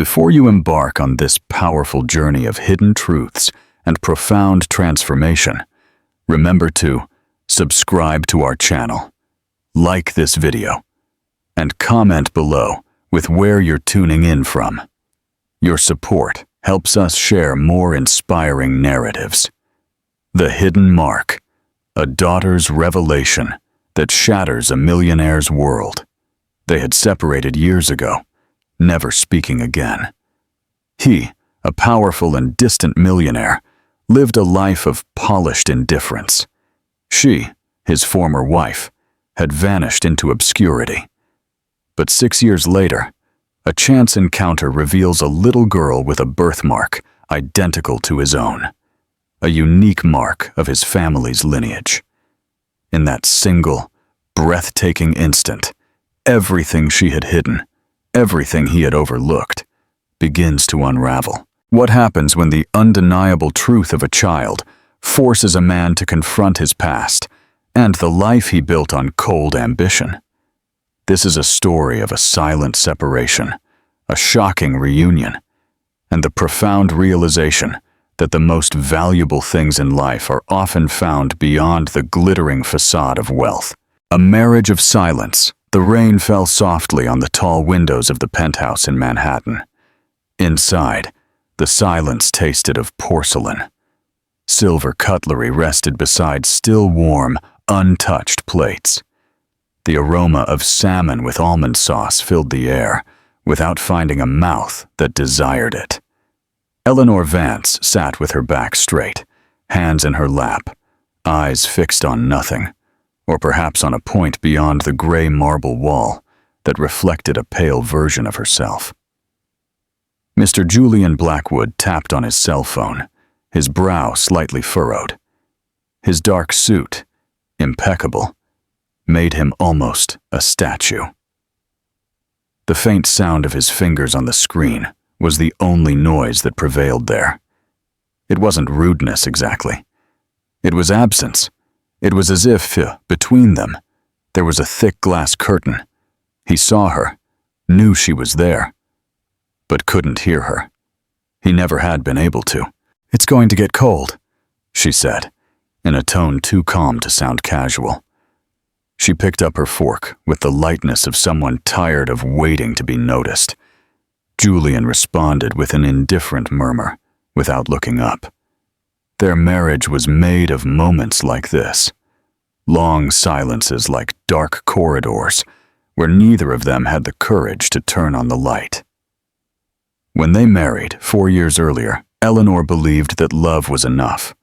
Before you embark on this powerful journey of hidden truths and profound transformation, remember to subscribe to our channel, like this video, and comment below with where you're tuning in from. Your support helps us share more inspiring narratives. The Hidden Mark, a daughter's revelation that shatters a millionaire's world. They had separated years ago, never speaking again. He, a powerful and distant millionaire, lived a life of polished indifference. She, his former wife, had vanished into obscurity. But 6 years later, a chance encounter reveals a little girl with a birthmark identical to his own, a unique mark of his family's lineage. In that single, breathtaking instant, everything she had hidden, everything he had overlooked, begins to unravel. What happens when the undeniable truth of a child forces a man to confront his past and the life he built on cold ambition? This is a story of a silent separation, a shocking reunion, and the profound realization that the most valuable things in life are often found beyond the glittering facade of wealth. A marriage of silence. The rain fell softly on the tall windows of the penthouse in Manhattan. Inside, the silence tasted of porcelain. Silver cutlery rested beside still warm, untouched plates. The aroma of salmon with almond sauce filled the air, without finding a mouth that desired it. Eleanor Vance sat with her back straight, hands in her lap, eyes fixed on nothing, or perhaps on a point beyond the gray marble wall that reflected a pale version of herself. Mr. Julian Blackwood tapped on his cell phone, his brow slightly furrowed. His dark suit, impeccable, made him almost a statue. The faint sound of his fingers on the screen was the only noise that prevailed there. It wasn't rudeness exactly. It was absence. It was as if, between them, there was a thick glass curtain. He saw her, knew she was there, but couldn't hear her. He never had been able to. "It's going to get cold," she said, in a tone too calm to sound casual. She picked up her fork with the lightness of someone tired of waiting to be noticed. Julian responded with an indifferent murmur, without looking up. Their marriage was made of moments like this. Long silences like dark corridors, where neither of them had the courage to turn on the light. When they married 4 years earlier, Eleanor believed that love was enough,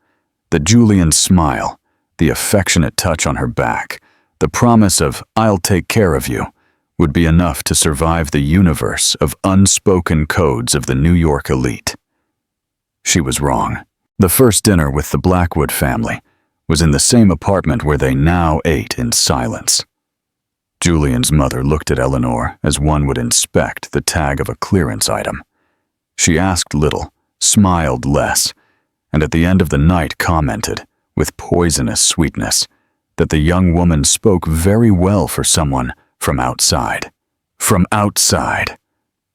that Julian's smile, the affectionate touch on her back, the promise of "I'll take care of you," would be enough to survive the universe of unspoken codes of the New York elite. She was wrong. The first dinner with the Blackwood family was in the same apartment where they now ate in silence. Julian's mother looked at Eleanor as one would inspect the tag of a clearance item. She asked little, smiled less, and at the end of the night commented, with poisonous sweetness, that the young woman spoke very well for someone from outside. From outside.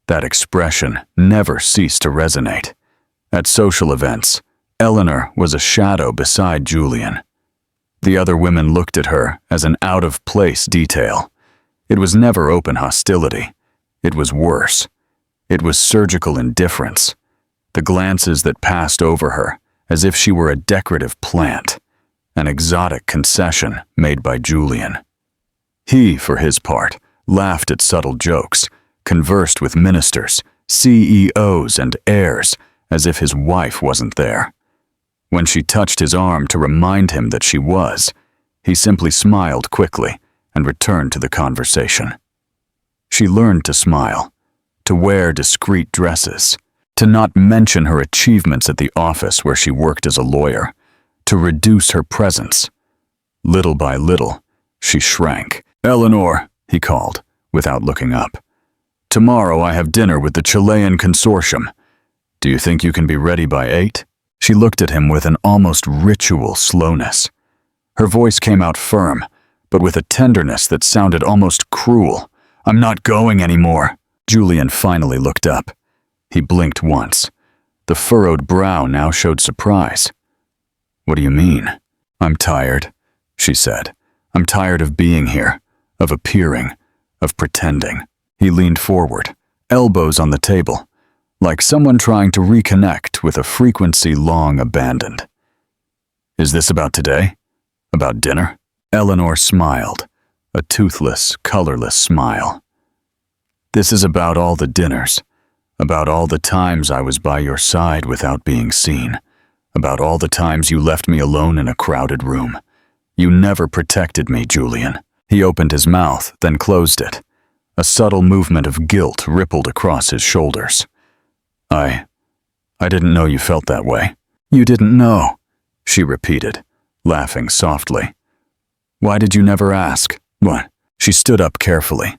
That expression never ceased to resonate. At social events, Eleanor was a shadow beside Julian. The other women looked at her as an out-of-place detail. It was never open hostility. It was worse. It was surgical indifference. The glances that passed over her as if she were a decorative plant, an exotic concession made by Julian. He, for his part, laughed at subtle jokes, conversed with ministers, CEOs, and heirs as if his wife wasn't there. When she touched his arm to remind him that she was, he simply smiled quickly and returned to the conversation. She learned to smile, to wear discreet dresses, to not mention her achievements at the office where she worked as a lawyer, to reduce her presence. Little by little, she shrank. "Eleanor," he called, without looking up. "Tomorrow I have dinner with the Chilean consortium. Do you think you can be ready by 8? She looked at him with an almost ritual slowness. Her voice came out firm, but with a tenderness that sounded almost cruel. "I'm not going anymore." Julian finally looked up. He blinked once. The furrowed brow now showed surprise. "What do you mean?" "I'm tired," she said. "I'm tired of being here, of appearing, of pretending." He leaned forward, elbows on the table, like someone trying to reconnect with a frequency long abandoned. "Is this about today? About dinner?" Eleanor smiled, a toothless, colorless smile. "This is about all the dinners, about all the times I was by your side without being seen, about all the times you left me alone in a crowded room. You never protected me, Julian." He opened his mouth, then closed it. A subtle movement of guilt rippled across his shoulders. I didn't know you felt that way." "You didn't know," she repeated, laughing softly. "Why did you never ask?" "What?" She stood up carefully,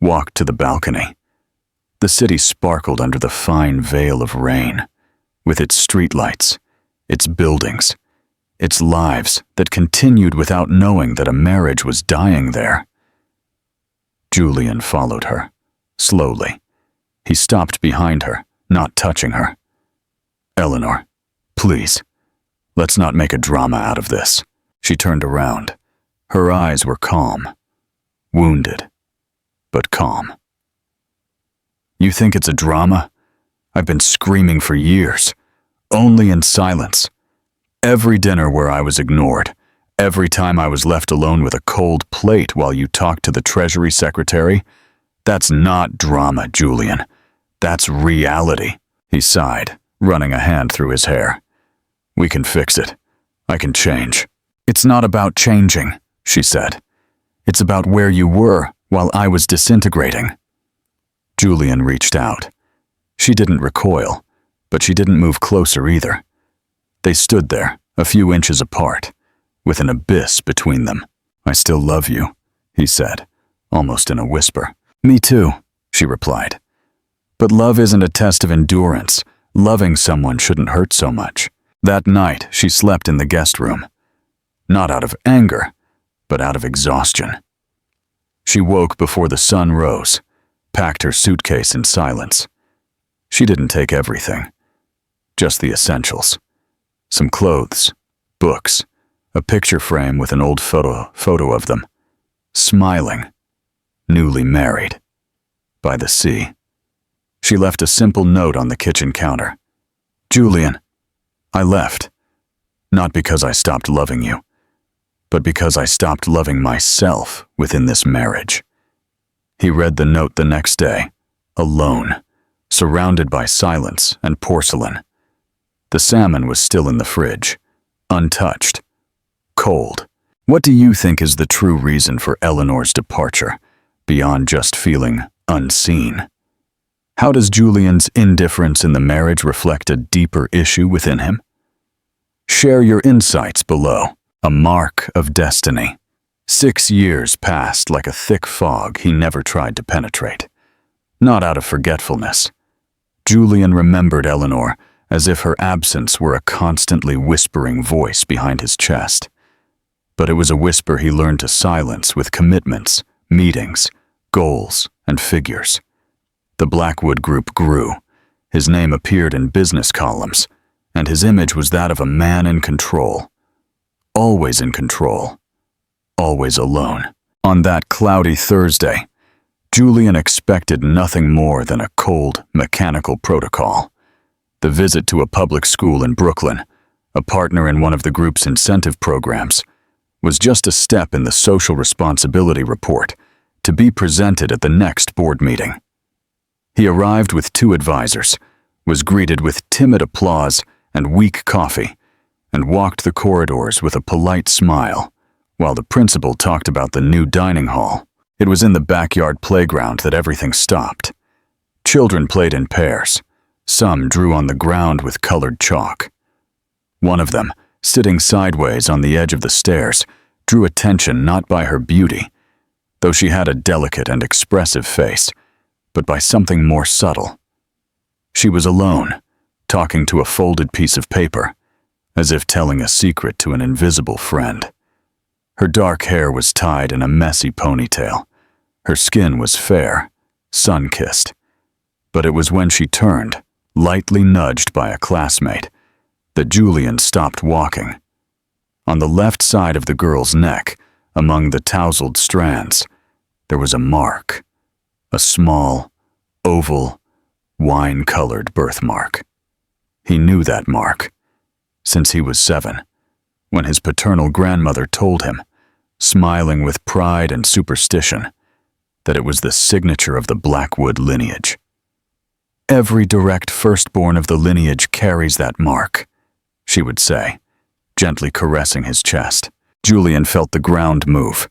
walked to the balcony. The city sparkled under the fine veil of rain, with its streetlights, its buildings, its lives that continued without knowing that a marriage was dying there. Julian followed her, slowly. He stopped behind her, not touching her. "Eleanor, please, let's not make a drama out of this." She turned around. Her eyes were calm, wounded, but calm. "You think it's a drama? I've been screaming for years, only in silence. Every dinner where I was ignored, every time I was left alone with a cold plate while you talked to the Treasury Secretary. That's not drama, Julian. That's reality." He sighed, running a hand through his hair. "We can fix it. I can change." "It's not about changing," she said. "It's about where you were while I was disintegrating." Julian reached out. She didn't recoil, but she didn't move closer either. They stood there, a few inches apart, with an abyss between them. "I still love you," he said, almost in a whisper. "Me too," she replied. "But love isn't a test of endurance. Loving someone shouldn't hurt so much." That night, she slept in the guest room. Not out of anger, but out of exhaustion. She woke before the sun rose, packed her suitcase in silence. She didn't take everything, just the essentials. Some clothes, books, a picture frame with an old photo of them, smiling, newly married, by the sea. She left a simple note on the kitchen counter. "Julian, I left, not because I stopped loving you, but because I stopped loving myself within this marriage." He read the note the next day, alone, surrounded by silence and porcelain. The salmon was still in the fridge, untouched, cold. What do you think is the true reason for Eleanor's departure, beyond just feeling unseen? How does Julian's indifference in the marriage reflect a deeper issue within him? Share your insights below. A mark of destiny. 6 years passed like a thick fog he never tried to penetrate. Not out of forgetfulness. Julian remembered Eleanor as if her absence were a constantly whispering voice behind his chest. But it was a whisper he learned to silence with commitments, meetings, goals, and figures. The Blackwood Group grew. His name appeared in business columns, and his image was that of a man in control. Always in control. Always alone. On that cloudy Thursday, Julian expected nothing more than a cold, mechanical protocol. The visit to a public school in Brooklyn, a partner in one of the group's incentive programs, was just a step in the social responsibility report to be presented at the next board meeting. He arrived with 2 advisors, was greeted with timid applause and weak coffee, and walked the corridors with a polite smile, while the principal talked about the new dining hall. It was in the backyard playground that everything stopped. Children played in pairs. Some drew on the ground with colored chalk. One of them, sitting sideways on the edge of the stairs, drew attention not by her beauty, though she had a delicate and expressive face, but by something more subtle. She was alone, talking to a folded piece of paper, as if telling a secret to an invisible friend. Her dark hair was tied in a messy ponytail. Her skin was fair, sun-kissed. But it was when she turned, lightly nudged by a classmate, that Julian stopped walking. On the left side of the girl's neck, among the tousled strands, there was a mark, a small, oval, wine-colored birthmark. He knew that mark, since he was 7, when his paternal grandmother told him, smiling with pride and superstition, that it was the signature of the Blackwood lineage. "Every direct firstborn of the lineage carries that mark," she would say, gently caressing his chest. Julian felt the ground move.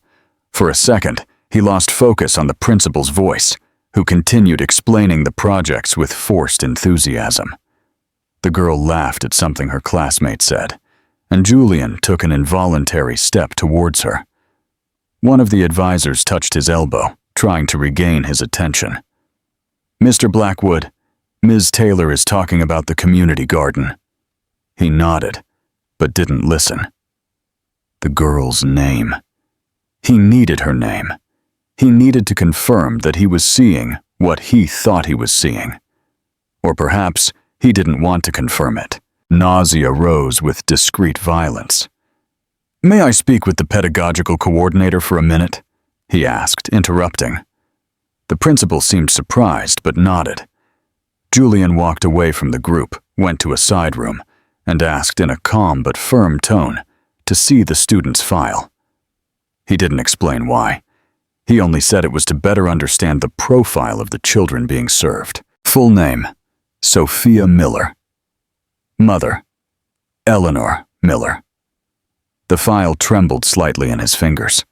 For a second, he lost focus on the principal's voice, who continued explaining the projects with forced enthusiasm. The girl laughed at something her classmate said, and Julian took an involuntary step towards her. One of the advisors touched his elbow, trying to regain his attention. "Mr. Blackwood, Ms. Taylor is talking about the community garden." He nodded, but didn't listen. The girl's name. He needed her name. He needed to confirm that he was seeing what he thought he was seeing. Or perhaps he didn't want to confirm it. Nausea rose with discreet violence. "May I speak with the pedagogical coordinator for a minute?" he asked, interrupting. The principal seemed surprised, but nodded. Julian walked away from the group, went to a side room, and asked in a calm but firm tone to see the student's file. He didn't explain why. He only said it was to better understand the profile of the children being served. Full name: Sophia Miller. Mother: Eleanor Miller. The file trembled slightly in his fingers.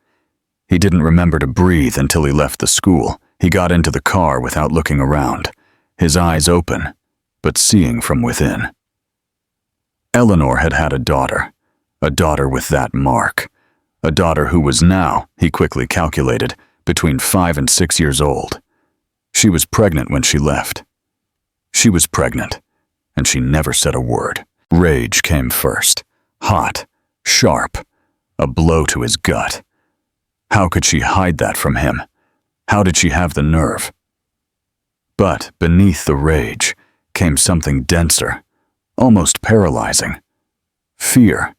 He didn't remember to breathe until he left the school. He got into the car without looking around, his eyes open, but seeing from within. Eleanor had had a daughter with that mark, a daughter who was now, he quickly calculated, between 5 and 6 years old. She was pregnant when she left. She was pregnant, and she never said a word. Rage came first, hot, sharp, a blow to his gut. How could she hide that from him? How did she have the nerve? But beneath the rage came something denser, almost paralyzing. Fear.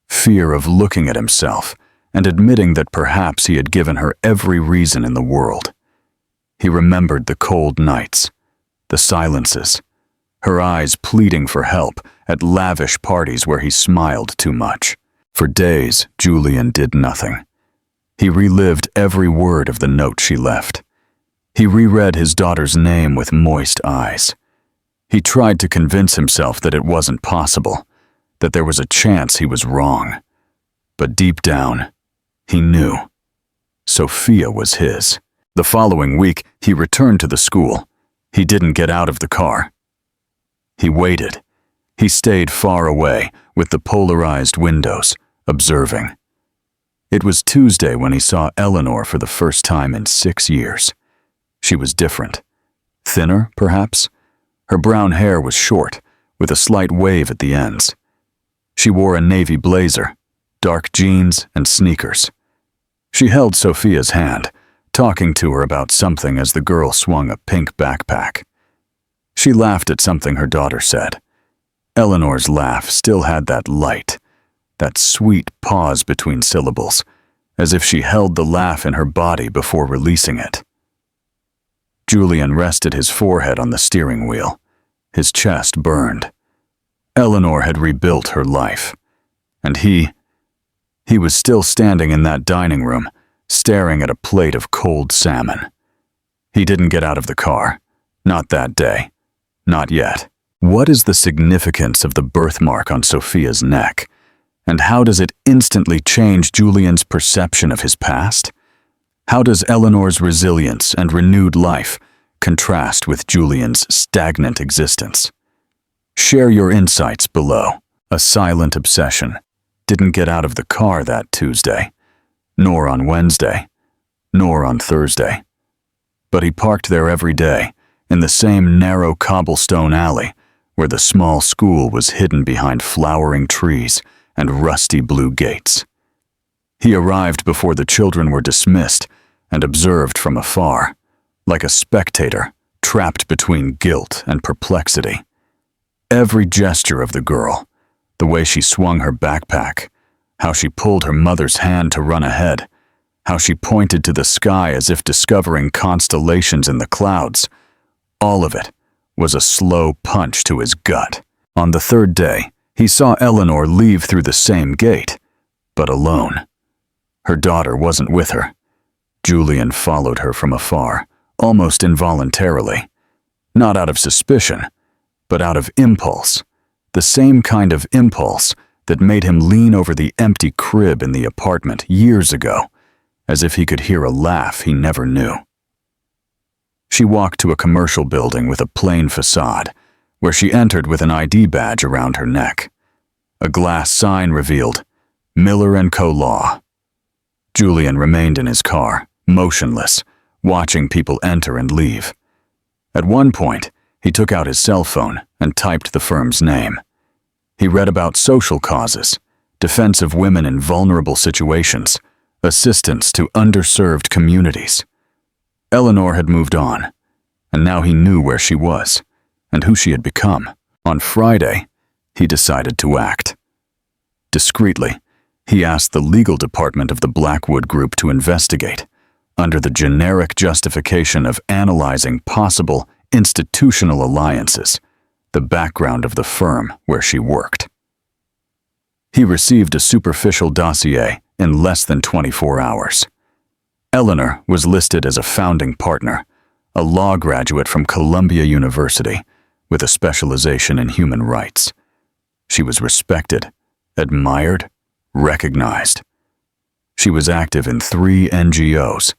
Fear of looking at himself and admitting that perhaps he had given her every reason in the world. He remembered the cold nights, the silences, her eyes pleading for help at lavish parties where he smiled too much. For days, Julian did nothing. He relived every word of the note she left. He reread his daughter's name with moist eyes. He tried to convince himself that it wasn't possible, that there was a chance he was wrong. But deep down, he knew. Sophia was his. The following week, he returned to the school. He didn't get out of the car. He waited. He stayed far away, with the polarized windows, observing. It was Tuesday when he saw Eleanor for the first time in 6 years. She was different. Thinner, perhaps? Her brown hair was short, with a slight wave at the ends. She wore a navy blazer, dark jeans, and sneakers. She held Sophia's hand, talking to her about something as the girl swung a pink backpack. She laughed at something her daughter said. Eleanor's laugh still had that light, that sweet pause between syllables, as if she held the laugh in her body before releasing it. Julian rested his forehead on the steering wheel. His chest burned. Eleanor had rebuilt her life, and he was still standing in that dining room, staring at a plate of cold salmon. He didn't get out of the car. Not that day. Not yet. What is the significance of the birthmark on Sophia's neck? And how does it instantly change Julian's perception of his past? How does Eleanor's resilience and renewed life contrast with Julian's stagnant existence? Share your insights below. A silent obsession. Didn't get out of the car that Tuesday, nor on Wednesday, nor on Thursday. But he parked there every day, in the same narrow cobblestone alley where the small school was hidden behind flowering trees and rusty blue gates. He arrived before the children were dismissed and observed from afar, like a spectator trapped between guilt and perplexity. Every gesture of the girl, the way she swung her backpack, how she pulled her mother's hand to run ahead, how she pointed to the sky as if discovering constellations in the clouds, all of it was a slow punch to his gut. On the third day, he saw Eleanor leave through the same gate, but alone. Her daughter wasn't with her. Julian followed her from afar, almost involuntarily. Not out of suspicion, but out of impulse. The same kind of impulse that made him lean over the empty crib in the apartment years ago, as if he could hear a laugh he never knew. She walked to a commercial building with a plain facade, where she entered with an ID badge around her neck. A glass sign revealed, Miller & Co. Law. Julian remained in his car, motionless, watching people enter and leave. At one point, he took out his cell phone and typed the firm's name. He read about social causes, defense of women in vulnerable situations, assistance to underserved communities. Eleanor had moved on, and now he knew where she was and who she had become. On Friday, he decided to act. Discreetly, he asked the legal department of the Blackwood Group to investigate, under the generic justification of analyzing possible institutional alliances, the background of the firm where she worked. He received a superficial dossier in less than 24 hours. Eleanor was listed as a founding partner, a law graduate from Columbia University with a specialization in human rights. She was respected, admired, recognized. She was active in 3 NGOs.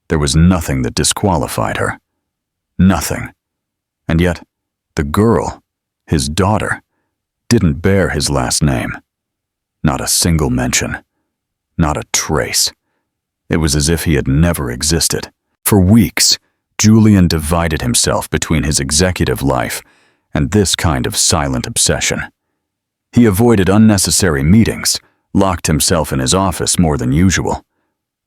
There was nothing that disqualified her. Nothing. And yet, the girl, his daughter, didn't bear his last name. Not a single mention. Not a trace. It was as if he had never existed. For weeks, Julian divided himself between his executive life and this kind of silent obsession. He avoided unnecessary meetings, locked himself in his office more than usual.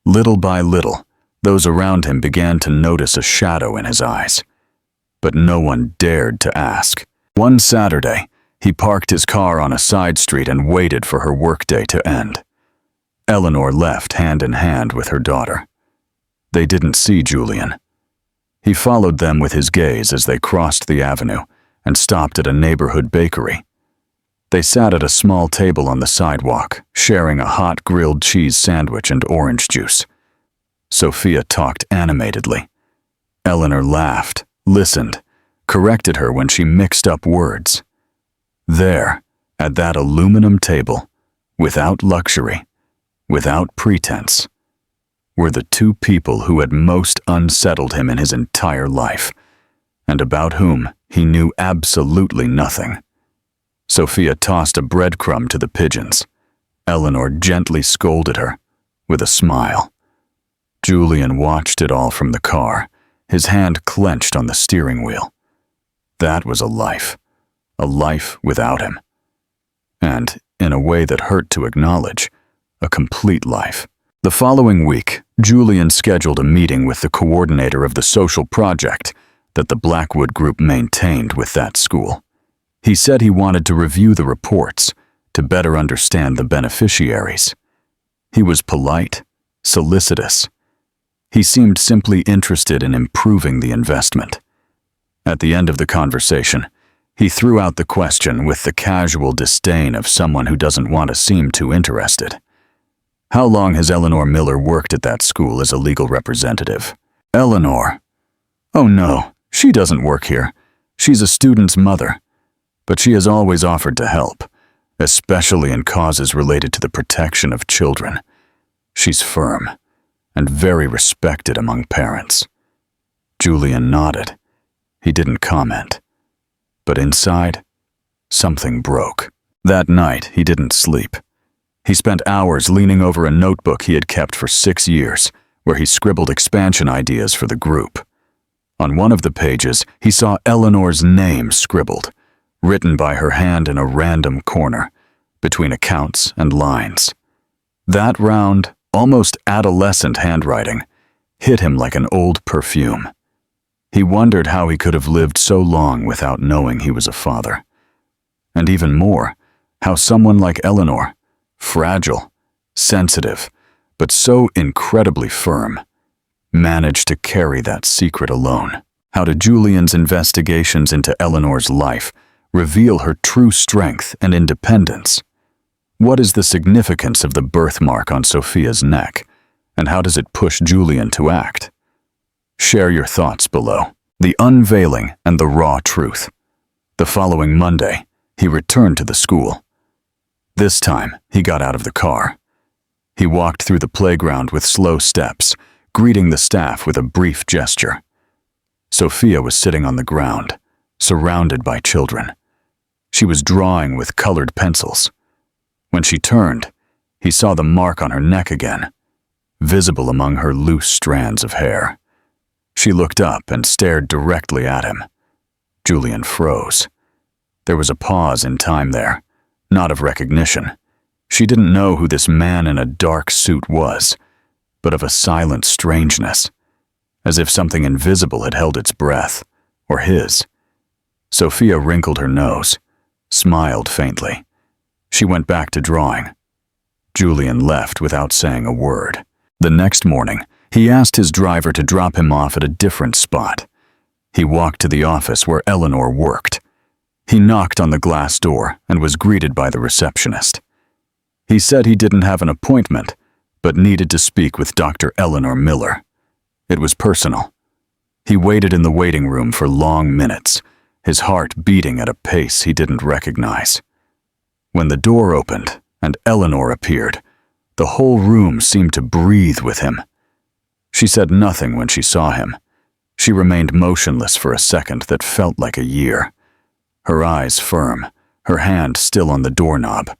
Little by little, those around him began to notice a shadow in his eyes. But no one dared to ask. One Saturday, he parked his car on a side street and waited for her workday to end. Eleanor left hand in hand with her daughter. They didn't see Julian. He followed them with his gaze as they crossed the avenue and stopped at a neighborhood bakery. They sat at a small table on the sidewalk, sharing a hot grilled cheese sandwich and orange juice. Sophia talked animatedly. Eleanor laughed, listened, corrected her when she mixed up words. There, at that aluminum table, without luxury, without pretense, were the 2 people who had most unsettled him in his entire life, and about whom he knew absolutely nothing. Sophia tossed a breadcrumb to the pigeons. Eleanor gently scolded her, with a smile. Julian watched it all from the car, his hand clenched on the steering wheel. That was a life without him. And, in a way that hurt to acknowledge, a complete life. The following week, Julian scheduled a meeting with the coordinator of the social project that the Blackwood Group maintained with that school. He said he wanted to review the reports to better understand the beneficiaries. He was polite, solicitous. He seemed simply interested in improving the investment. At the end of the conversation, he threw out the question with the casual disdain of someone who doesn't want to seem too interested. How long has Eleanor Miller worked at that school as a legal representative? Eleanor? Oh no, she doesn't work here. She's a student's mother. But she has always offered to help, especially in causes related to the protection of children. She's firm and very respected among parents. Julian nodded. He didn't comment. But inside, something broke. That night, he didn't sleep. He spent hours leaning over a notebook he had kept for 6 years, where he scribbled expansion ideas for the group. On one of the pages, he saw Eleanor's name scribbled, written by her hand in a random corner, between accounts and lines. That round, almost adolescent handwriting hit him like an old perfume. He wondered how he could have lived so long without knowing he was a father. And even more, how someone like Eleanor, fragile, sensitive, but so incredibly firm, managed to carry that secret alone. How did Julian's investigations into Eleanor's life reveal her true strength and independence? What is the significance of the birthmark on Sophia's neck, and how does it push Julian to act? Share your thoughts below. The unveiling and the raw truth. The following Monday, he returned to the school. This time, he got out of the car. He walked through the playground with slow steps, greeting the staff with a brief gesture. Sophia was sitting on the ground, surrounded by children. She was drawing with colored pencils. When she turned, he saw the mark on her neck again, visible among her loose strands of hair. She looked up and stared directly at him. Julian froze. There was a pause in time there, not of recognition. She didn't know who this man in a dark suit was, but of a silent strangeness, as if something invisible had held its breath, or his. Sophia wrinkled her nose, smiled faintly. She went back to drawing. Julian left without saying a word. The next morning, he asked his driver to drop him off at a different spot. He walked to the office where Eleanor worked. He knocked on the glass door and was greeted by the receptionist. He said he didn't have an appointment, but needed to speak with Dr. Eleanor Miller. It was personal. He waited in the waiting room for long minutes, his heart beating at a pace he didn't recognize. When the door opened and Eleanor appeared, the whole room seemed to breathe with him. She said nothing when she saw him. She remained motionless for a second that felt like a year. Her eyes firm, her hand still on the doorknob,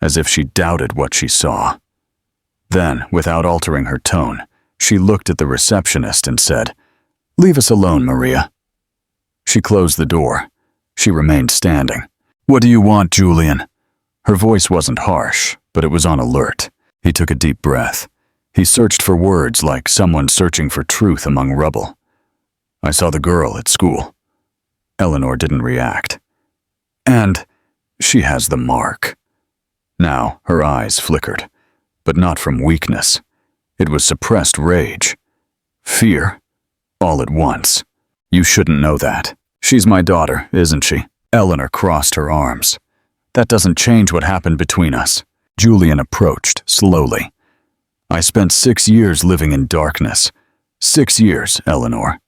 as if she doubted what she saw. Then, without altering her tone, she looked at the receptionist and said, "Leave us alone, Maria." She closed the door. She remained standing. "What do you want, Julian?" Her voice wasn't harsh, but it was on alert. He took a deep breath. He searched for words like someone searching for truth among rubble. "I saw the girl at school." Eleanor didn't react. "And she has the mark." Now her eyes flickered, but not from weakness. It was suppressed rage. Fear, all at once. "You shouldn't know that. She's my daughter, isn't she?" Eleanor crossed her arms. "That doesn't change what happened between us." Julian approached slowly. "I spent 6 years living in darkness. 6 years, Eleanor."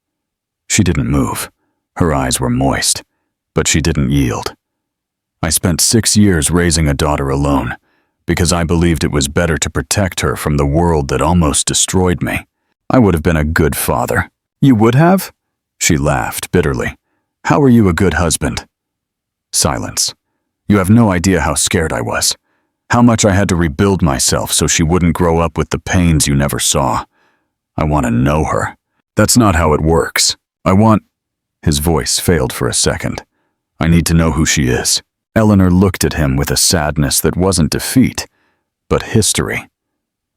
She didn't move. Her eyes were moist, but she didn't yield. "I spent 6 years raising a daughter alone, because I believed it was better to protect her from the world that almost destroyed me. I would have been a good father." "You would have?" She laughed bitterly. "How are you a good husband?" Silence. "You have no idea how scared I was. How much I had to rebuild myself so she wouldn't grow up with the pains you never saw. I want to know her. That's not how it works. I want—" His voice failed for a second. "I need to know who she is." Eleanor looked at him with a sadness that wasn't defeat, but history.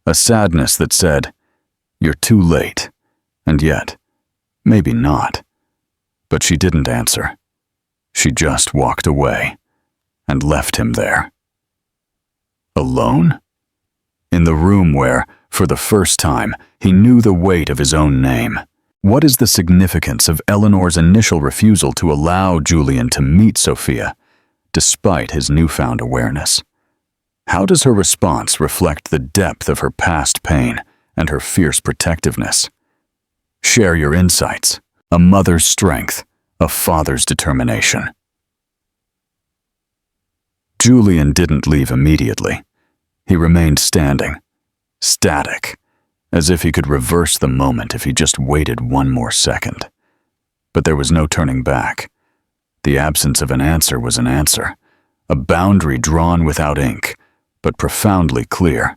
A sadness that said, "You're too late." And yet, maybe not. But she didn't answer. She just walked away and left him there. Alone? In the room where, for the first time, he knew the weight of his own name. What is the significance of Eleanor's initial refusal to allow Julian to meet Sophia, despite his newfound awareness? How does her response reflect the depth of her past pain and her fierce protectiveness? Share your insights. A mother's strength, a father's determination. Julian didn't leave immediately. He remained standing, static, as if he could reverse the moment if he just waited one more second. But there was no turning back. The absence of an answer was an answer, a boundary drawn without ink, but profoundly clear.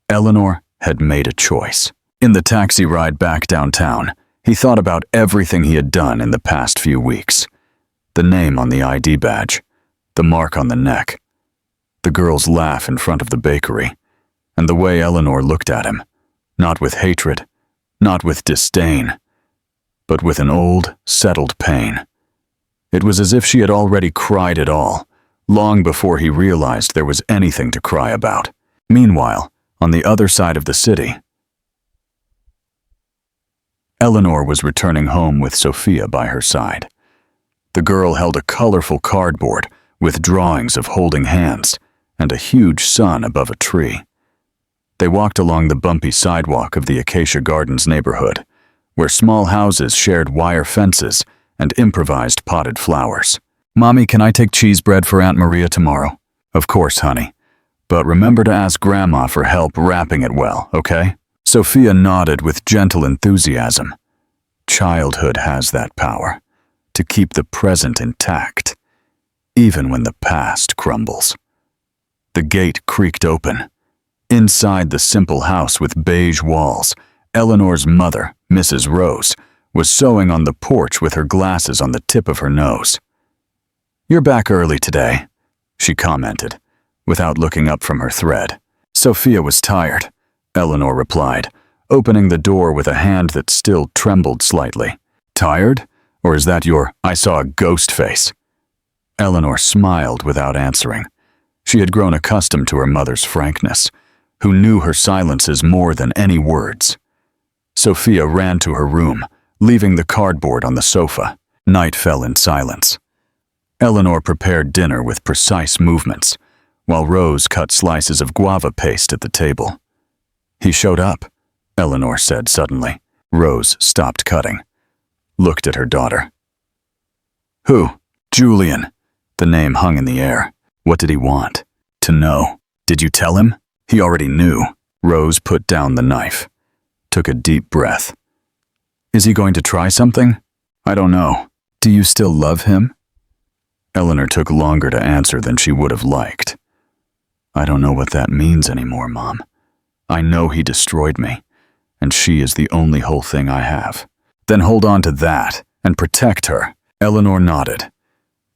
Eleanor had made a choice. In the taxi ride back downtown, he thought about everything he had done in the past few weeks. The name on the ID badge, the mark on the neck, the girl's laugh in front of the bakery, and the way Eleanor looked at him, not with hatred, not with disdain, but with an old, settled pain. It was as if she had already cried it all, long before he realized there was anything to cry about. Meanwhile, on the other side of the city, Eleanor was returning home with Sophia by her side. The girl held a colorful cardboard with drawings of holding hands and a huge sun above a tree. They walked along the bumpy sidewalk of the Acacia Gardens neighborhood, where small houses shared wire fences and improvised potted flowers. "Mommy, can I take cheese bread for Aunt Maria tomorrow?" "Of course, honey. But remember to ask Grandma for help wrapping it well, okay?" Sophia nodded with gentle enthusiasm. Childhood has that power, to keep the present intact, even when the past crumbles. The gate creaked open. Inside the simple house with beige walls, Eleanor's mother, Mrs. Rose, was sewing on the porch with her glasses on the tip of her nose. "You're back early today," she commented, without looking up from her thread. "Sophia was tired," Eleanor replied, opening the door with a hand that still trembled slightly. "Tired? Or is that your 'I saw a ghost' face?" Eleanor smiled without answering. She had grown accustomed to her mother's frankness, who knew her silences more than any words. Sophia ran to her room, leaving the cardboard on the sofa. Night fell in silence. Eleanor prepared dinner with precise movements, while Rose cut slices of guava paste at the table. "He showed up," Eleanor said suddenly. Rose stopped cutting, looked at her daughter. "Who?" "Julian." The name hung in the air. What did he want? To know. "Did you tell him?" "He already knew." Rose put down the knife, took a deep breath. "Is he going to try something?" "I don't know." "Do you still love him?" Eleanor took longer to answer than she would have liked. "I don't know what that means anymore, Mom. I know he destroyed me, and she is the only whole thing I have." "Then hold on to that and protect her." Eleanor nodded.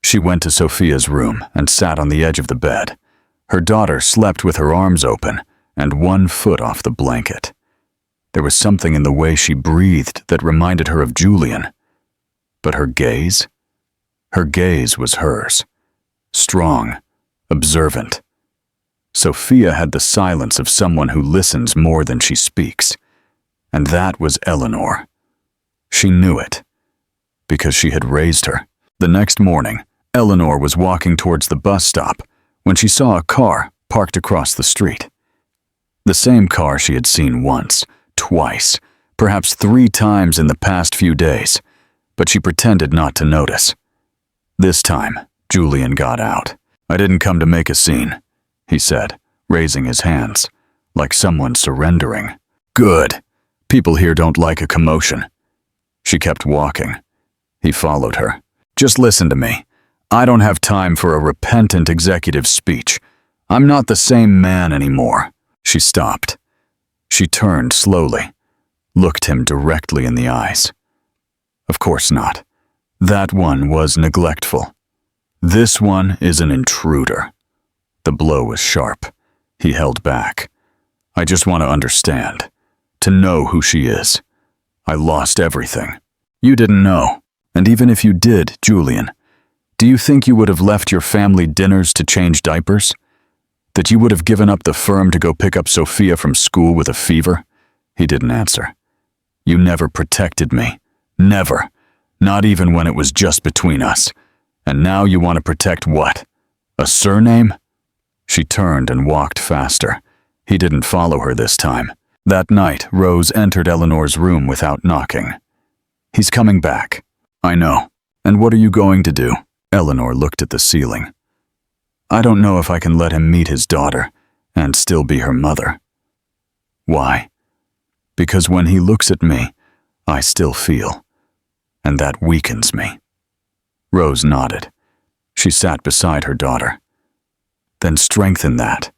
She went to Sophia's room and sat on the edge of the bed. Her daughter slept with her arms open and one foot off the blanket. There was something in the way she breathed that reminded her of Julian. But her gaze? Her gaze was hers. Strong, observant. Sophia had the silence of someone who listens more than she speaks. And that was Eleanor. She knew it, because she had raised her. The next morning, Eleanor was walking towards the bus stop when she saw a car parked across the street. The same car she had seen once, twice, perhaps 3 times in the past few days, but she pretended not to notice. This time, Julian got out. "I didn't come to make a scene," he said, raising his hands, like someone surrendering. "Good. People here don't like a commotion." She kept walking. He followed her. "Just listen to me. I don't have time for a repentant executive speech. I'm not the same man anymore." She stopped. She turned slowly, looked him directly in the eyes. Of course not. That one was neglectful. This one is an intruder. The blow was sharp. He held back. "I just want to understand, to know who she is. I lost everything." "You didn't know. And even if you did, Julian, do you think you would have left your family dinners to change diapers? That you would have given up the firm to go pick up Sophia from school with a fever?" He didn't answer. "You never protected me. Never. Not even when it was just between us. And now you want to protect what? A surname?" She turned and walked faster. He didn't follow her this time. That night, Rose entered Eleanor's room without knocking. "He's coming back." "I know. And what are you going to do?" Eleanor looked at the ceiling. "I don't know if I can let him meet his daughter and still be her mother." "Why?" "Because when he looks at me, I still feel, and that weakens me." Rose nodded. She sat beside her daughter. "Then strengthen that,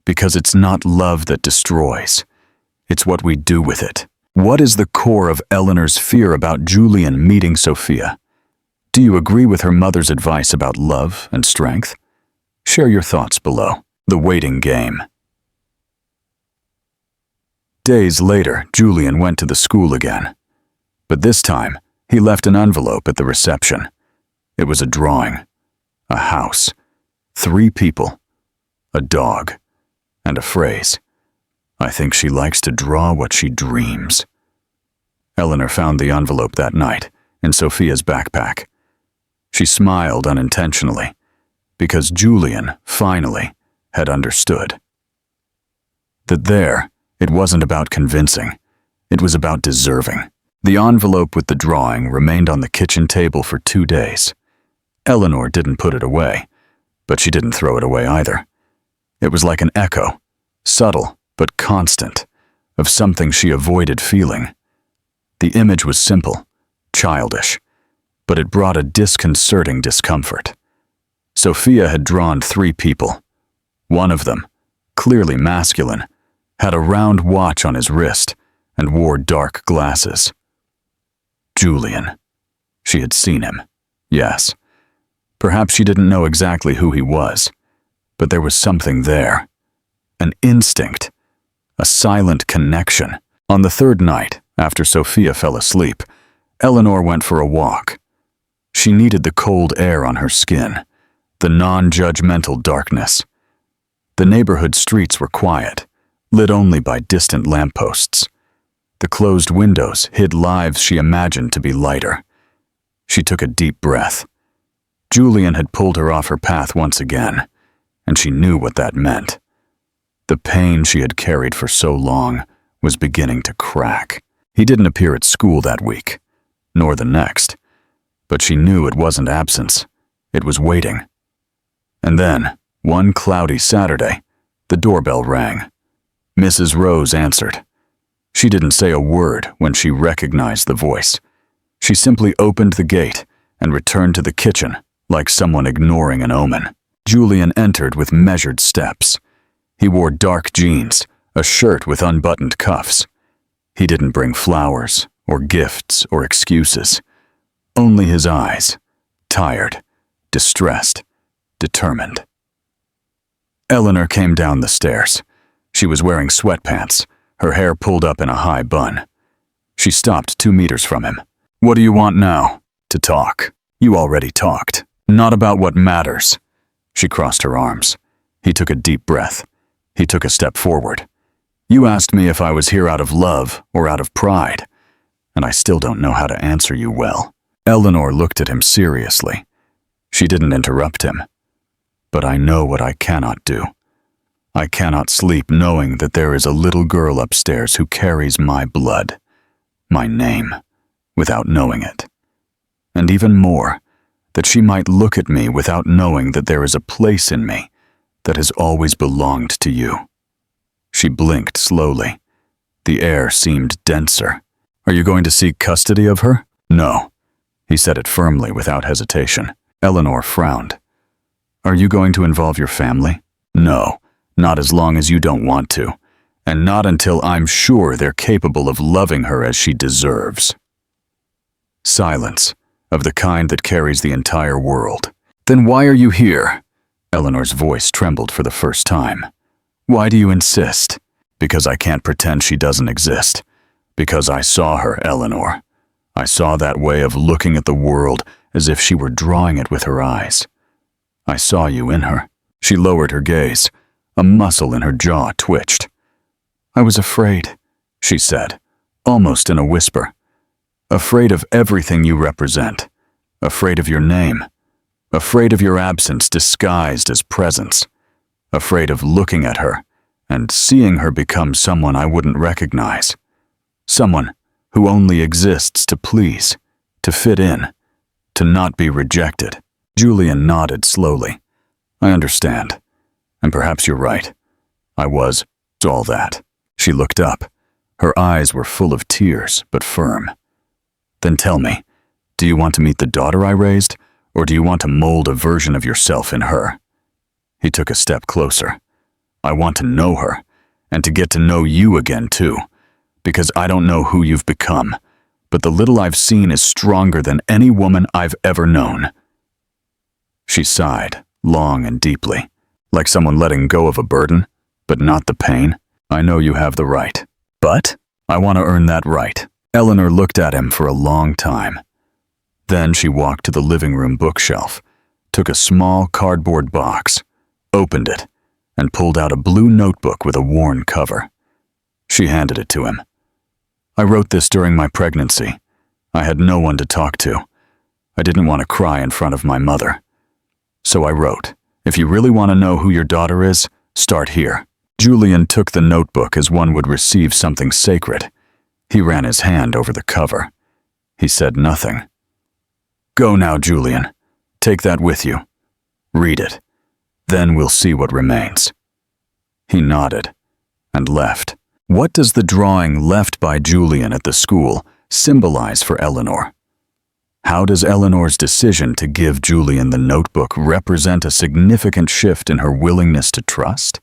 because it's not love that destroys. It's what we do with it." What is the core of Eleanor's fear about Julian meeting Sophia? Do you agree with her mother's advice about love and strength? Share your thoughts below. The waiting game. Days later, Julian went to the school again. But this time, He left an envelope at the reception. It was a drawing, a house, 3 people, a dog, and a phrase. I think she likes to draw what she dreams. Eleanor found the envelope that night in Sophia's backpack. She smiled unintentionally because Julian, finally, had understood. That there, it wasn't about convincing. It was about deserving. The envelope with the drawing remained on the kitchen table for 2 days. Eleanor didn't put it away, but she didn't throw it away either. It was like an echo, subtle but constant, of something she avoided feeling. The image was simple, childish, but it brought a disconcerting discomfort. Sophia had drawn 3 people. One of them, clearly masculine, had a round watch on his wrist and wore dark glasses. Julian. She had seen him, yes. Perhaps she didn't know exactly who he was, but there was something there. An instinct, a silent connection. On the 3rd night, after Sophia fell asleep, Eleanor went for a walk. She needed the cold air on her skin, the non-judgmental darkness. The neighborhood streets were quiet, lit only by distant lampposts. The closed windows hid lives she imagined to be lighter. She took a deep breath. Julian had pulled her off her path once again, and she knew what that meant. The pain she had carried for so long was beginning to crack. He didn't appear at school that week, nor the next, but she knew it wasn't absence. It was waiting. And then, one cloudy Saturday, the doorbell rang. Mrs. Rose answered. She didn't say a word when she recognized the voice. She simply opened the gate and returned to the kitchen like someone ignoring an omen. Julian entered with measured steps. He wore dark jeans, a shirt with unbuttoned cuffs. He didn't bring flowers or gifts or excuses. Only his eyes, tired, distressed, determined. Eleanor came down the stairs. She was wearing sweatpants, her hair pulled up in a high bun. She stopped 2 meters from him. What do you want now? To talk. You already talked. Not about what matters. She crossed her arms. He took a deep breath. He took a step forward. You asked me if I was here out of love or out of pride, and I still don't know how to answer you well. Eleanor looked at him seriously. She didn't interrupt him. But I know what I cannot do. I cannot sleep knowing that there is a little girl upstairs who carries my blood, my name, without knowing it. And even more, that she might look at me without knowing that there is a place in me that has always belonged to you. She blinked slowly. The air seemed denser. Are you going to seek custody of her? No. He said it firmly without hesitation. Eleanor frowned. Are you going to involve your family? No, not as long as you don't want to, and not until I'm sure they're capable of loving her as she deserves. Silence, of the kind that carries the entire world. Then why are you here? Eleanor's voice trembled for the first time. Why do you insist? Because I can't pretend she doesn't exist. Because I saw her, Eleanor. I saw that way of looking at the world as if she were drawing it with her eyes. I saw you in her. She lowered her gaze. A muscle in her jaw twitched. I was afraid, she said, almost in a whisper. Afraid of everything you represent. Afraid of your name. Afraid of your absence disguised as presence. Afraid of looking at her and seeing her become someone I wouldn't recognize. Someone who only exists to please, to fit in, to not be rejected. Julian nodded slowly. I understand. And perhaps you're right. I was all that. She looked up. Her eyes were full of tears, but firm. Then tell me, do you want to meet the daughter I raised, or do you want to mold a version of yourself in her? He took a step closer. I want to know her, and to get to know you again too, because I don't know who you've become, but the little I've seen is stronger than any woman I've ever known. She sighed, long and deeply, like someone letting go of a burden, but not the pain. I know you have the right, but I want to earn that right. Eleanor looked at him for a long time. Then she walked to the living room bookshelf, took a small cardboard box, opened it, and pulled out a blue notebook with a worn cover. She handed it to him. "I wrote this during my pregnancy. I had no one to talk to. I didn't want to cry in front of my mother. So I wrote, if you really want to know who your daughter is, start here." Julian took the notebook as one would receive something sacred. He ran his hand over the cover. He said nothing. "Go now, Julian. Take that with you. Read it. Then we'll see what remains." He nodded and left. What does the drawing left by Julian at the school symbolize for Eleanor? How does Eleanor's decision to give Julian the notebook represent a significant shift in her willingness to trust?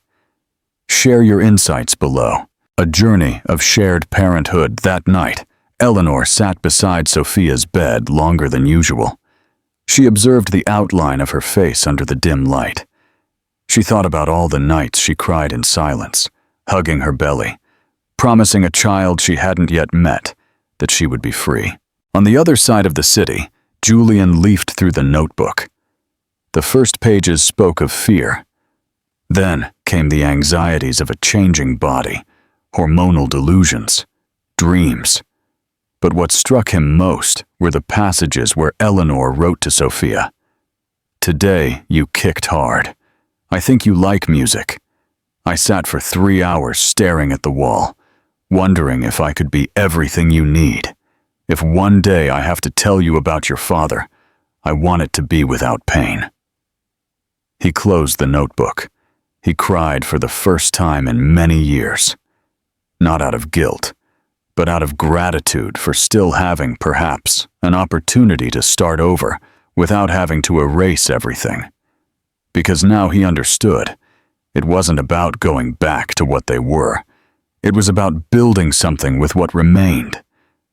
Share your insights below. A journey of shared parenthood. That night, Eleanor sat beside Sophia's bed longer than usual. She observed the outline of her face under the dim light. She thought about all the nights she cried in silence, hugging her belly, promising a child she hadn't yet met that she would be free. On the other side of the city, Julian leafed through the notebook. The first pages spoke of fear. Then came the anxieties of a changing body, hormonal delusions, dreams. But what struck him most were the passages where Eleanor wrote to Sophia. "Today you kicked hard. I think you like music. I sat for 3 hours staring at the wall, wondering if I could be everything you need. If one day I have to tell you about your father, I want it to be without pain." He closed the notebook. He cried for the first time in many years. Not out of guilt, but out of gratitude for still having, perhaps, an opportunity to start over without having to erase everything. Because now he understood. It wasn't about going back to what they were. It was about building something with what remained.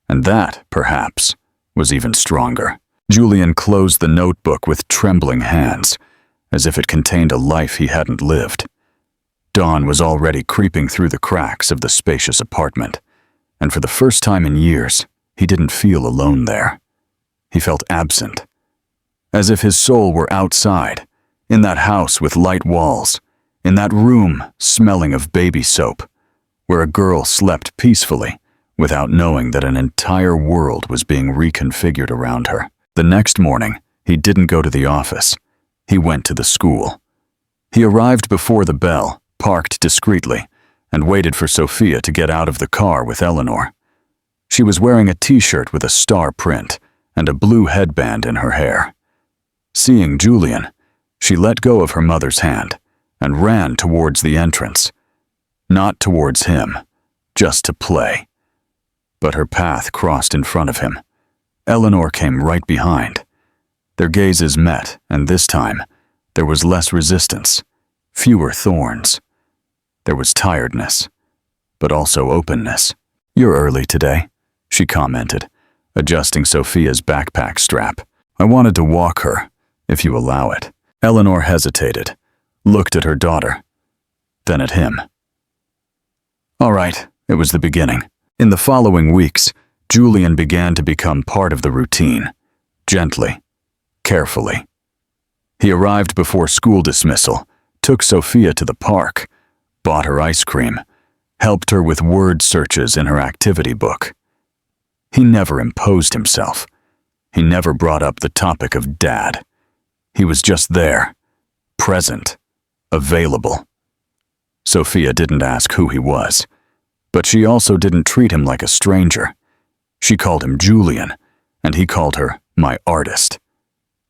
And that, perhaps, was even stronger. Julian closed the notebook with trembling hands, as if it contained a life he hadn't lived. Dawn was already creeping through the cracks of the spacious apartment, and for the first time in years, he didn't feel alone there. He felt absent, as if his soul were outside, in that house with light walls, in that room smelling of baby soap, where a girl slept peacefully without knowing that an entire world was being reconfigured around her. The next morning, he didn't go to the office. He went to the school. He arrived before the bell, parked discreetly, and waited for Sophia to get out of the car with Eleanor. She was wearing a t-shirt with a star print and a blue headband in her hair. Seeing Julian, she let go of her mother's hand and ran towards the entrance. Not towards him, just to play. But her path crossed in front of him. Eleanor came right behind. Their gazes met, and this time, there was less resistance, fewer thorns. There was tiredness, but also openness. "You're early today," she commented, adjusting Sophia's backpack strap. "I wanted to walk her, if you allow it." Eleanor hesitated, looked at her daughter, then at him. All right, it was the beginning. In the following weeks, Julian began to become part of the routine, gently, carefully. He arrived before school dismissal, took Sophia to the park, bought her ice cream, helped her with word searches in her activity book. He never imposed himself. He never brought up the topic of dad. He was just there, present, available. Sophia didn't ask who he was, but she also didn't treat him like a stranger. She called him Julian, and he called her my artist.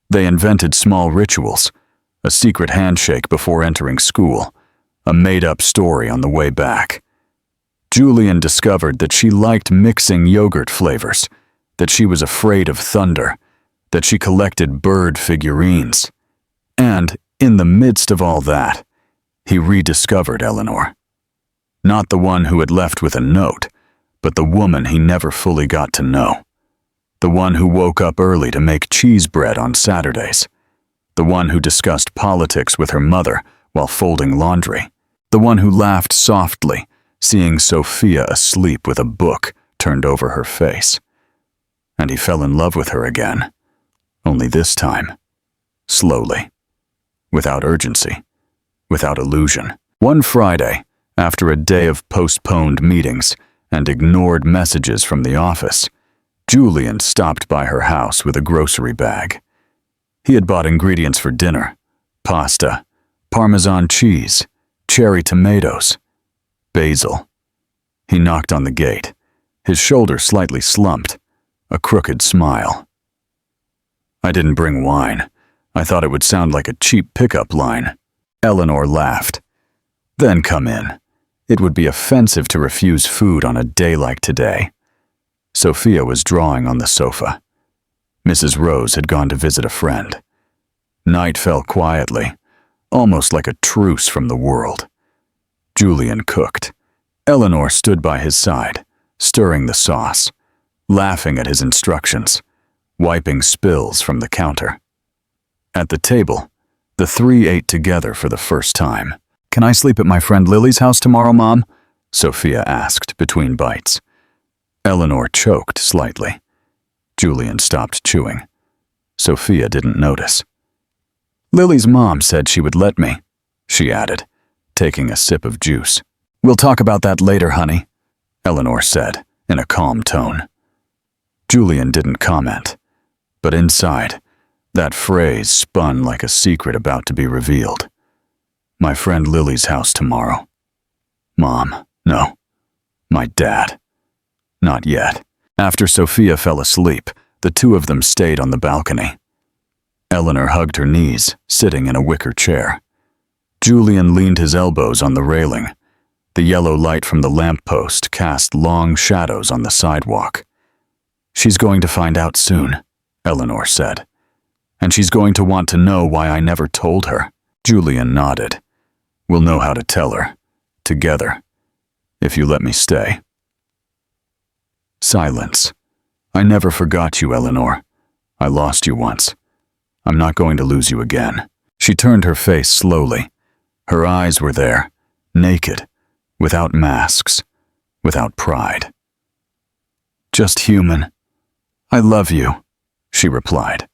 They invented small rituals, a secret handshake before entering school, a made-up story on the way back. Julian discovered that she liked mixing yogurt flavors, that she was afraid of thunder, that she collected bird figurines. And, in the midst of all that, he rediscovered Eleanor. Not the one who had left with a note, but the woman he never fully got to know. The one who woke up early to make cheese bread on Saturdays. The one who discussed politics with her mother while folding laundry. The one who laughed softly, seeing Sophia asleep with a book turned over her face. And he fell in love with her again, only this time, slowly, without urgency, without illusion. One Friday, after a day of postponed meetings and ignored messages from the office, Julian stopped by her house with a grocery bag. He had bought ingredients for dinner: pasta, Parmesan cheese, cherry tomatoes, basil. He knocked on the gate, his shoulder slightly slumped, a crooked smile. "I didn't bring wine. I thought it would sound like a cheap pickup line." Eleanor laughed. "Then come in. It would be offensive to refuse food on a day like today." Sophia was drawing on the sofa. Mrs. Rose had gone to visit a friend. Night fell quietly, almost like a truce from the world. Julian cooked. Eleanor stood by his side, stirring the sauce, laughing at his instructions, wiping spills from the counter. At the table, the three ate together for the first time. "Can I sleep at my friend Lily's house tomorrow, Mom?" Sophia asked between bites. Eleanor choked slightly. Julian stopped chewing. Sophia didn't notice. "Lily's mom said she would let me," she added, taking a sip of juice. "We'll talk about that later, honey," Eleanor said in a calm tone. Julian didn't comment, but inside, that phrase spun like a secret about to be revealed. My friend Lily's house tomorrow. Mom, no. My dad. Not yet. After Sophia fell asleep, the two of them stayed on the balcony. Eleanor hugged her knees, sitting in a wicker chair. Julian leaned his elbows on the railing. The yellow light from the lamppost cast long shadows on the sidewalk. "She's going to find out soon," Eleanor said. "And she's going to want to know why I never told her." Julian nodded. "We'll know how to tell her. Together. If you let me stay." Silence. "I never forgot you, Eleanor. I lost you once. I'm not going to lose you again." She turned her face slowly. Her eyes were there, naked, without masks, without pride. "Just human. I love you," she replied.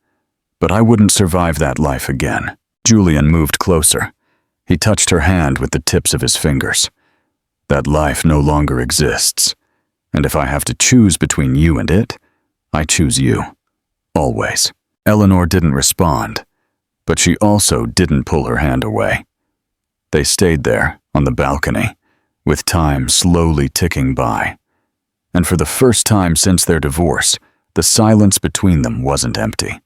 "But I wouldn't survive that life again." Julian moved closer. He touched her hand with the tips of his fingers. "That life no longer exists. And if I have to choose between you and it, I choose you. Always." Eleanor didn't respond, but she also didn't pull her hand away. They stayed there, on the balcony, with time slowly ticking by. And for the first time since their divorce, the silence between them wasn't empty.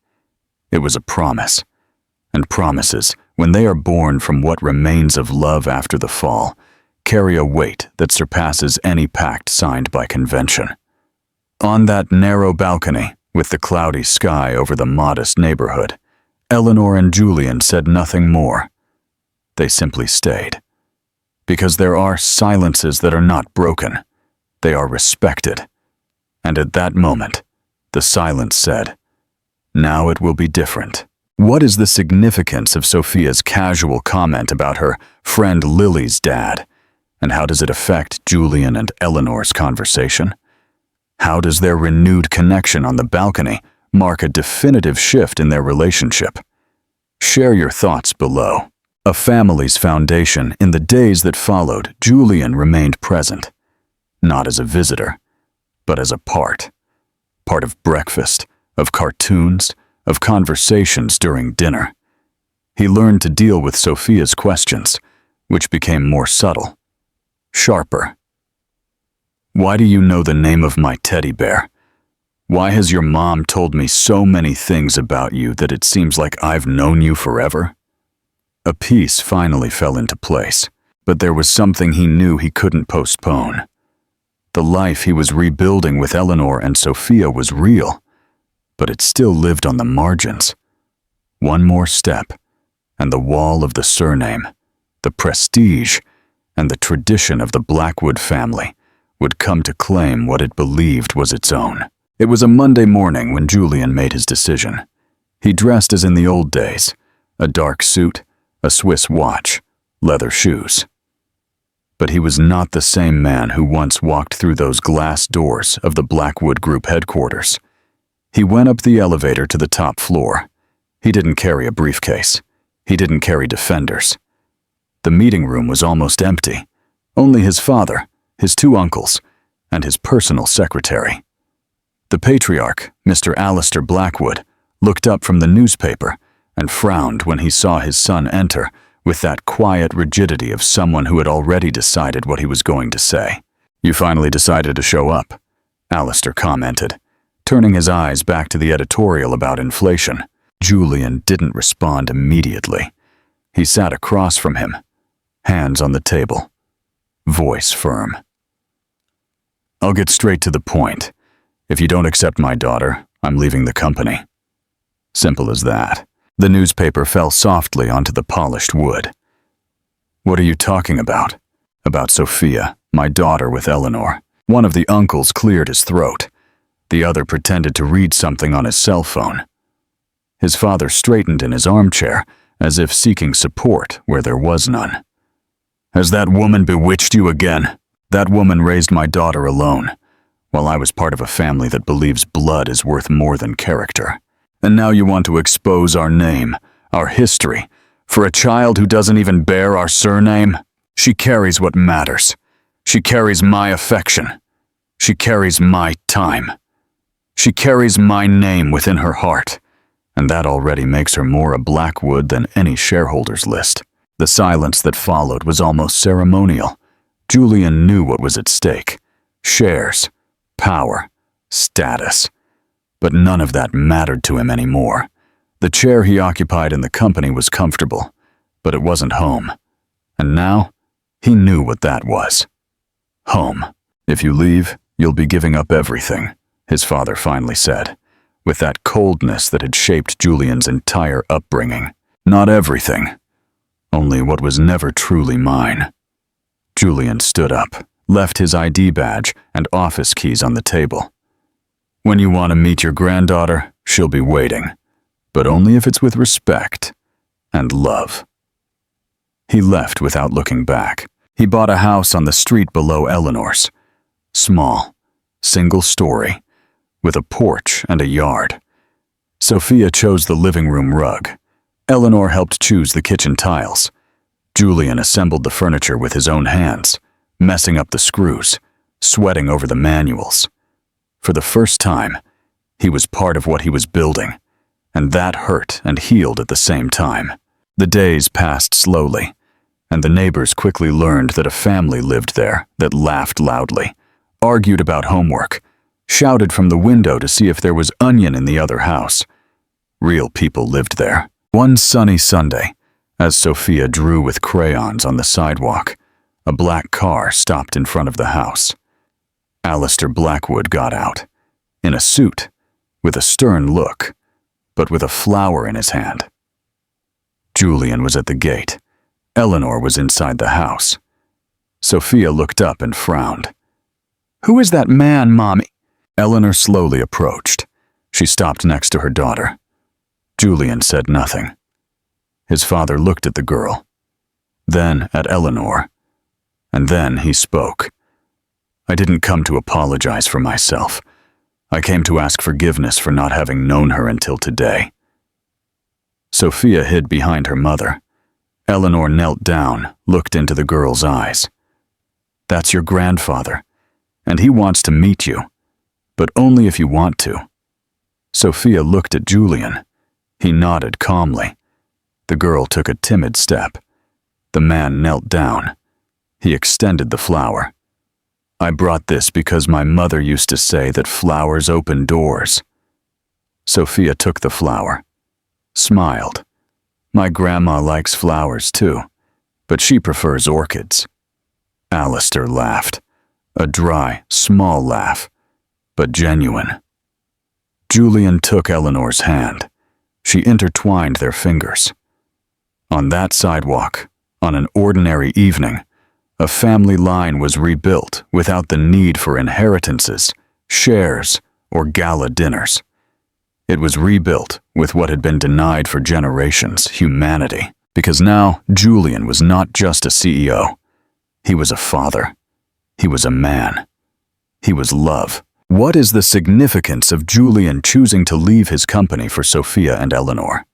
It was a promise. And promises, when they are born from what remains of love after the fall, carry a weight that surpasses any pact signed by convention. On that narrow balcony, with the cloudy sky over the modest neighborhood, Eleanor and Julian said nothing more. They simply stayed. Because there are silences that are not broken. They are respected. And at that moment, the silence said, "Now it will be different." What is the significance of Sophia's casual comment about her friend Lily's dad? And how does it affect Julian and Eleanor's conversation? How does their renewed connection on the balcony mark a definitive shift in their relationship? Share your thoughts below. A family's foundation. In the days that followed, Julian remained present, not as a visitor, but as a part of breakfast, of cartoons, of conversations during dinner. He learned to deal with Sophia's questions, which became more subtle, sharper. "Why do you know the name of my teddy bear? Why has your mom told me so many things about you that it seems like I've known you forever?" A piece finally fell into place, but there was something he knew he couldn't postpone. The life he was rebuilding with Eleanor and Sophia was real, but it still lived on the margins. One more step, and the wall of the surname, the prestige, and the tradition of the Blackwood family would come to claim what it believed was its own. It was a Monday morning when Julian made his decision. He dressed as in the old days, a dark suit, a Swiss watch, leather shoes. But he was not the same man who once walked through those glass doors of the Blackwood Group headquarters. He went up the elevator to the top floor. He didn't carry a briefcase. He didn't carry defenders. The meeting room was almost empty. Only his father, his two uncles, and his personal secretary. The patriarch, Mr. Alistair Blackwood, looked up from the newspaper and frowned when he saw his son enter with that quiet rigidity of someone who had already decided what he was going to say. "You finally decided to show up," Alistair commented, turning his eyes back to the editorial about inflation. Julian didn't respond immediately. He sat across from him, hands on the table, voice firm. "I'll get straight to the point. If you don't accept my daughter, I'm leaving the company. Simple as that." The newspaper fell softly onto the polished wood. "What are you talking about?" "About Sophia, my daughter with Eleanor." One of the uncles cleared his throat. The other pretended to read something on his cell phone. His father straightened in his armchair, as if seeking support where there was none. "Has that woman bewitched you again?" "That woman raised my daughter alone, while I was part of a family that believes blood is worth more than character. And now you want to expose our name, our history, for a child who doesn't even bear our surname? She carries what matters. She carries my affection. She carries my time. She carries my name within her heart, and that already makes her more a Blackwood than any shareholders list." The silence that followed was almost ceremonial. Julian knew what was at stake. Shares, power, status. But none of that mattered to him anymore. The chair he occupied in the company was comfortable, but it wasn't home. And now, he knew what that was. Home. "If you leave, you'll be giving up everything," his father finally said, with that coldness that had shaped Julian's entire upbringing. "Not everything. Only what was never truly mine." Julian stood up, left his ID badge and office keys on the table. "When you want to meet your granddaughter, she'll be waiting, but only if it's with respect and love." He left without looking back. He bought a house on the street below Eleanor's. Small, single story, with a porch and a yard. Sophia chose the living room rug. Eleanor helped choose the kitchen tiles. Julian assembled the furniture with his own hands, messing up the screws, sweating over the manuals. For the first time, he was part of what he was building, and that hurt and healed at the same time. The days passed slowly, and the neighbors quickly learned that a family lived there that laughed loudly, argued about homework, shouted from the window to see if there was onion in the other house. Real people lived there. One sunny Sunday, as Sophia drew with crayons on the sidewalk, a black car stopped in front of the house. Alistair Blackwood got out, in a suit, with a stern look, but with a flower in his hand. Julian was at the gate. Eleanor was inside the house. Sophia looked up and frowned. "Who is that man, Mommy?" Eleanor slowly approached. She stopped next to her daughter. Julian said nothing. His father looked at the girl, then at Eleanor, and then he spoke. "I didn't come to apologize for myself. I came to ask forgiveness for not having known her until today." Sophia hid behind her mother. Eleanor knelt down, looked into the girl's eyes. "That's your grandfather, and he wants to meet you, but only if you want to." Sophia looked at Julian. He nodded calmly. The girl took a timid step. The man knelt down. He extended the flower. "I brought this because my mother used to say that flowers open doors." Sophia took the flower, smiled. "My grandma likes flowers too, but she prefers orchids." Alistair laughed, a dry, small laugh, but genuine. Julian took Eleanor's hand. She intertwined their fingers. On that sidewalk, on an ordinary evening, a family line was rebuilt without the need for inheritances, shares, or gala dinners. It was rebuilt with what had been denied for generations, humanity, because now Julian was not just a CEO. He was a father. He was a man. He was love. What is the significance of Julian choosing to leave his company for Sophia and Eleanor?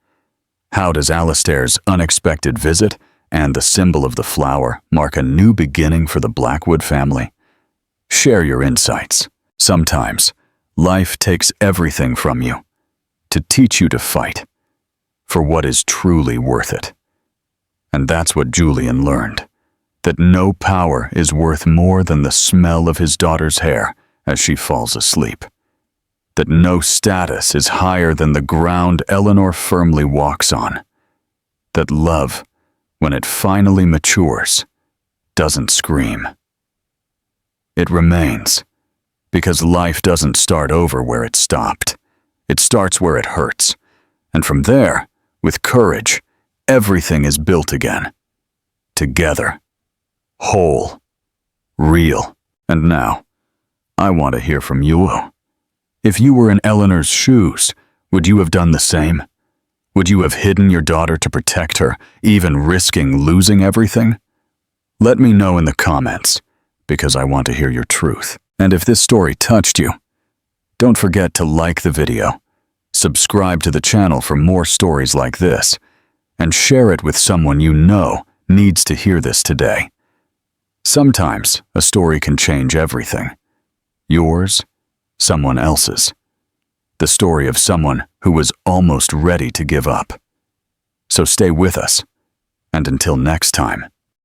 How does Alistair's unexpected visit and the symbol of the flower mark a new beginning for the Blackwood family? Share your insights. Sometimes, life takes everything from you to teach you to fight for what is truly worth it. And that's what Julian learned, that no power is worth more than the smell of his daughter's hair as she falls asleep, that no status is higher than the ground Eleanor firmly walks on, that love, when it finally matures, doesn't scream. It remains, because life doesn't start over where it stopped. It starts where it hurts, and from there, with courage, everything is built again. Together. Whole. Real. And now, I want to hear from you. If you were in Eleanor's shoes, would you have done the same? Would you have hidden your daughter to protect her, even risking losing everything? Let me know in the comments, because I want to hear your truth. And if this story touched you, don't forget to like the video, subscribe to the channel for more stories like this, and share it with someone you know needs to hear this today. Sometimes a story can change everything. Yours, someone else's. The story of someone who was almost ready to give up. So stay with us, and until next time.